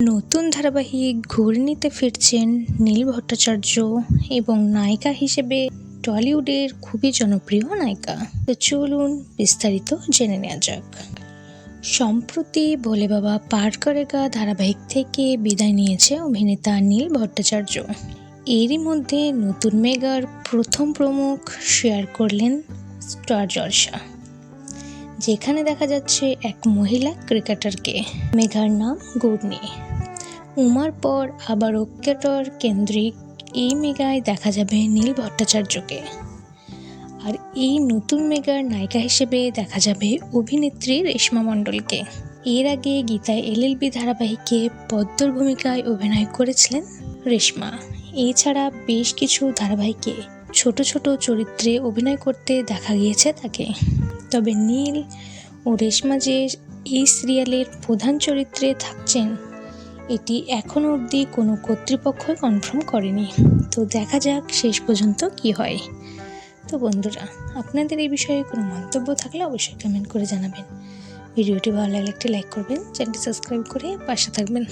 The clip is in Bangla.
নতুন ধারাবাহিক ঘূর্ণিতে ফিরছেন নীল ভট্টাচার্য এবং নায়িকা হিসেবে টলিউডের খুবই জনপ্রিয় নায়িকা। তো চলুন বিস্তারিত জেনে নেওয়া যাক। সম্প্রতি ভোলে বাবা পার করেগা ধারাবাহিক থেকে বিদায় নিয়েছে অভিনেতা নীল ভট্টাচার্য। এরই মধ্যে নতুন মেগার প্রথম প্রমুখ শেয়ার করলেন স্টার জলসা, যেখানে দেখা যাচ্ছে এক মহিলা ক্রিকেটারকে। মেঘার নাম ঘূর্ণি। উমার পর আবারও ক্রিকেটার কেন্দ্রিক এই মেগায় দেখা যাবে নীল ভট্টাচার্যকে। আর এই নতুন মেগার নায়িকা হিসেবে দেখা যাবে অভিনেত্রী রেশমা মণ্ডলকে। এর আগে গীতায় এলএলবি ধারাবাহিকে পদ্মর ভূমিকায় অভিনয় করেছিলেন রেশমা। এছাড়া বেশ কিছু ধারাবাহিকে ছোট ছোট চরিত্রে অভিনয় করতে দেখা গিয়েছে তাকে। তবে নীল ও রেশমা যে এই সিরিয়ালের প্রধান চরিত্রে থাকছেন, এটি এখনও অবধি কোনো কর্তৃপক্ষই কনফার্ম করেনি। তো দেখা যাক শেষ পর্যন্ত কি হয়। তো বন্ধুরা, আপনাদের এই বিষয়ে কোনো মন্তব্য থাকলে অবশ্যই কমেন্ট করে জানাবেন। ভিডিওটি ভালো লাগলে একটি লাইক করবেন, চ্যানেলটি সাবস্ক্রাইব করে পাশে থাকবেন।